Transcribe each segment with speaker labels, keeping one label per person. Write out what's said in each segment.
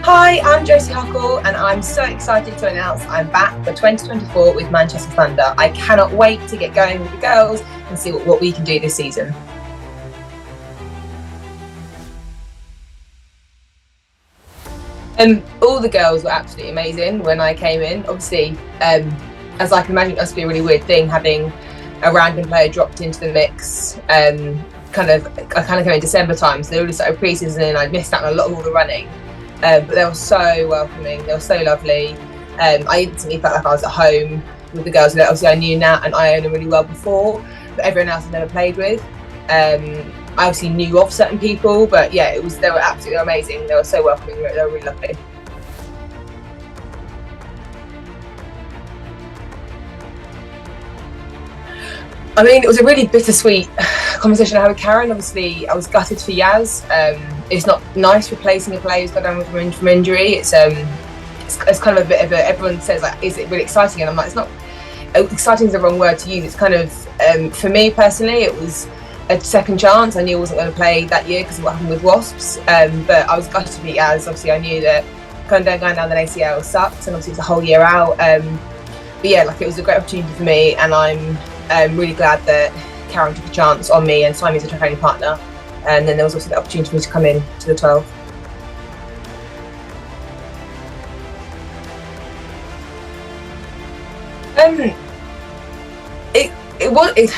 Speaker 1: Hi, I'm Josie Huckle and I'm so excited to announce I'm back for 2024 with Manchester Thunder. I cannot wait to get going with the girls and see what we can do this season. All the girls were absolutely amazing when I came in. Obviously, as I can imagine, it must be a really weird thing having a random player dropped into the mix. I kind of came in December time, so they already started pre-season and I'd missed out on a lot of all the running. But they were so welcoming, they were so lovely. I instantly felt like I was at home with the girls that obviously I knew Nat and Iona really well before, but everyone else I'd never played with. I obviously knew of certain people, but yeah, they were absolutely amazing. They were so welcoming, they were really lovely. I mean, it was a really bittersweet conversation I had with Karen. Obviously, I was gutted for Yaz. It's not nice replacing a player who's got down from injury. It's kind of a bit of a, everyone says, like, is it really exciting? And I'm like, it's not, exciting is the wrong word to use. It's kind of, for me personally, it was a second chance. I knew I wasn't going to play that year because of what happened with Wasps. But I was gutted for Yaz. Obviously, I knew that going down an ACL sucked, and obviously it's a whole year out. But yeah, like, it was a great opportunity for me, and I'm really glad that Karen took a chance on me and signed me as a training partner. And then there was also the opportunity for me to come in to the 12.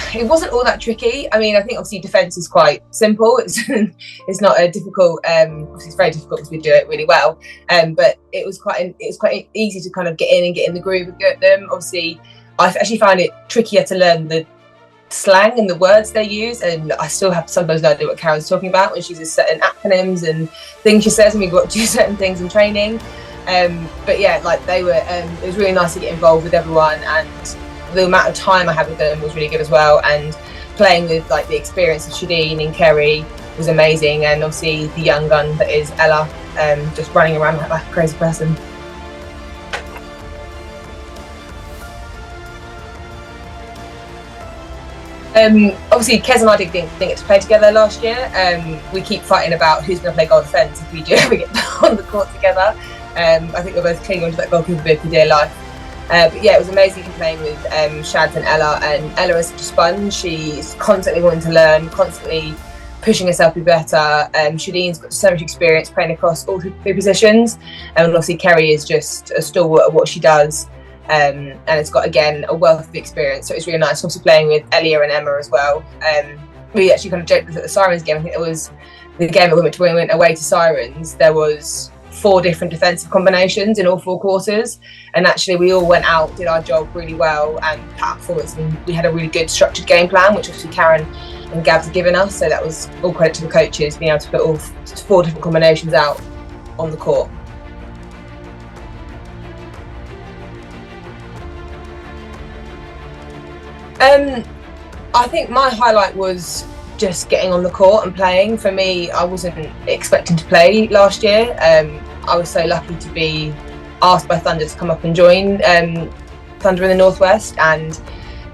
Speaker 1: It wasn't all that tricky. I mean, I think obviously defence is quite simple. It's not a difficult. Obviously, it's very difficult because we do it really well. But it was quite easy to kind of get in and get in the groove and get them. Obviously, I actually found it trickier to learn the slang and the words they use, and I still have to sometimes no idea what Karen's talking about when she uses certain acronyms and things she says, and we've got to do certain things in training. But yeah, like, they were. It was really nice to get involved with everyone, and the amount of time I had with them was really good as well. And playing with, like, the experience of Shadeen and Kerry was amazing, and obviously the young gun that is Ella, just running around like a crazy person. Obviously, Kez and I didn't get to play together last year. We keep fighting about who's going to play goal defence if we do ever get on the court together. I think we're both clinging onto that goalkeeper bid for dear life. But yeah, it was amazing playing with Shads and Ella. And Ella is such a sponge. She's constantly wanting to learn, constantly pushing herself to be better. Shadeen's got so much experience playing across all three positions. And obviously, Kerry is just a stalwart at what she does. And it's got, again, a wealth of experience, so it's really nice. Also playing with Elia and Emma as well. We actually kind of joked at the Sirens game. I think it was the game that we went away to Sirens. There was 4 different defensive combinations in all 4 quarters, and actually we all went out, did our job really well, and pat performance, and we had a really good structured game plan, which obviously Karen and Gabs had given us. So that was all credit to the coaches being able to put all 4 different combinations out on the court. I think my highlight was just getting on the court and playing. For me, I wasn't expecting to play last year. I was so lucky to be asked by Thunder to come up and join Thunder in the Northwest, and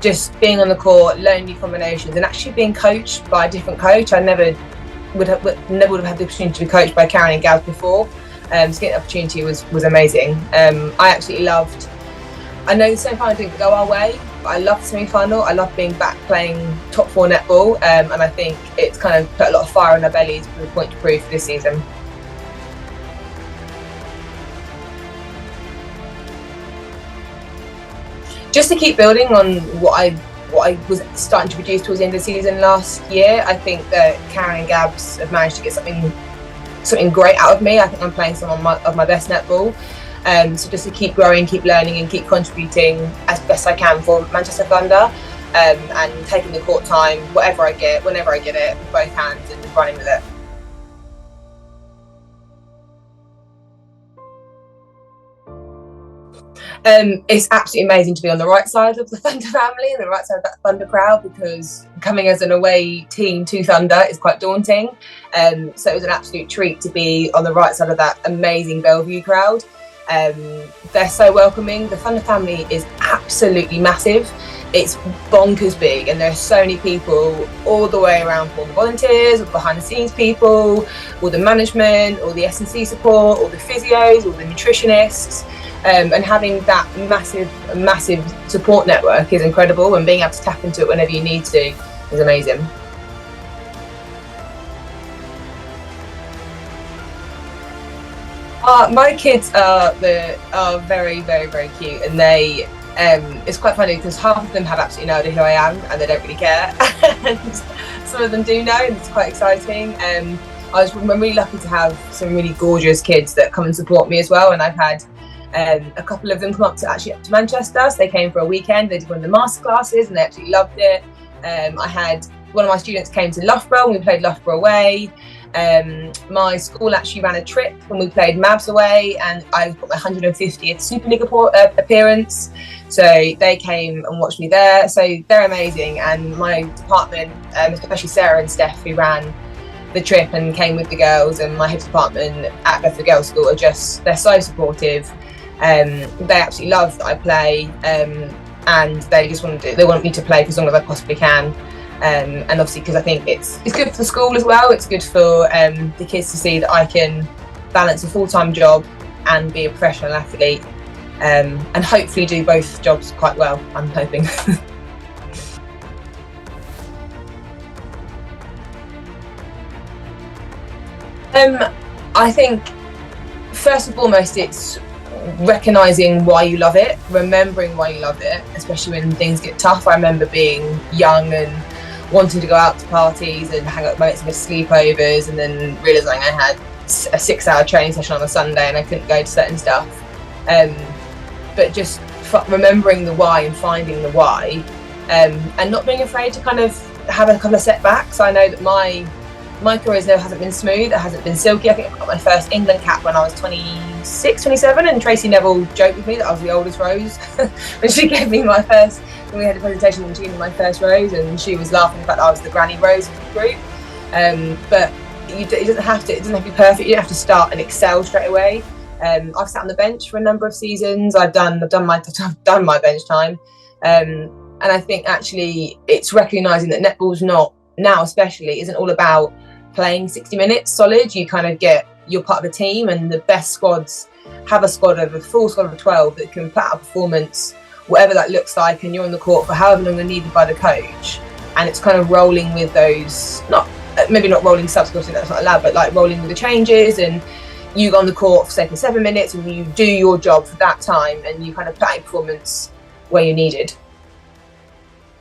Speaker 1: just being on the court, learning new combinations, and actually being coached by a different coach. I never would have had the opportunity to be coached by Karen and Gabs before. So getting the opportunity was amazing. I absolutely loved. I know the semi-final didn't go our way, but I loved the semi-final. I loved being back playing top 4 netball, and I think it's kind of put a lot of fire in our bellies for the point to prove for this season. Just to keep building on what I was starting to produce towards the end of the season last year, I think that Karen and Gabs have managed to get something great out of me. I think I'm playing some of my best netball. So just to keep growing, keep learning, and keep contributing as best I can for Manchester Thunder, and taking the court time, whatever I get, whenever I get it, with both hands, and just running with it. It's absolutely amazing to be on the right side of the Thunder family and the right side of that Thunder crowd, because coming as an away team to Thunder is quite daunting. So it was an absolute treat to be on the right side of that amazing Bellevue crowd. They're so welcoming. The Thunder family is absolutely massive. it's bonkers big, and there are so many people all the way around, all the volunteers, all the behind the scenes people, all the management, all the S&C support, all the physios, all the nutritionists, and having that massive support network is incredible, and being able to tap into it whenever you need to is amazing. My kids are very, very, very cute, and they it's quite funny because half of them have absolutely no idea who I am, and they don't really care, and some of them do know, and it's quite exciting. I'm really lucky to have some really gorgeous kids that come and support me as well, and I've had a couple of them come up to Manchester. So they came for a weekend, they did one of the master classes, and they absolutely loved it. I had one of my students came to Loughborough, and we played Loughborough away. My school actually ran a trip when we played Mavs away, and I got my 150th Super League appearance, so they came and watched me there. So they're amazing, and my department, especially Sarah and Steph, who ran the trip and came with the girls, and my head department at Bedford Girls School they're so supportive. They absolutely love that I play, and they just want me to play for as long as I possibly can. And obviously, because I think it's good for the school as well. It's good for the kids to see that I can balance a full-time job and be a professional athlete, and hopefully do both jobs quite well, I'm hoping. I think first and foremost it's recognising why you love it, remembering why you love it, especially when things get tough. I remember being young and wanting to go out to parties and hang out with my mates and go to sleepovers, and then realising I had a 6-hour training session on a Sunday and I couldn't go to certain stuff. But just remembering the why and finding the why, and not being afraid to kind of have a couple of setbacks. I know that my career hasn't been smooth, it hasn't been silky. I think I got my first England cap when I was 26, 27, and Tracy Neville joked with me that I was the oldest Rose when she gave me my first, when we had a presentation and she gave me my first Rose, and she was laughing at the fact that I was the granny Rose of the group. But it doesn't have to be perfect. You don't have to start and excel straight away. I've sat on the bench for a number of seasons. I've done my bench time, and I think actually it's recognising that netball's not, now especially, isn't all about playing 60 minutes solid. You kind of you're part of a team, and the best squads have a full squad of 12 that can put out a performance, whatever that looks like, and you're on the court for however long they're needed by the coach. And it's kind of rolling with those, maybe not rolling subs, because that's not allowed, but like rolling with the changes, and you go on the court for 7 minutes and you do your job for that time, and you kind of put out a performance where you're needed.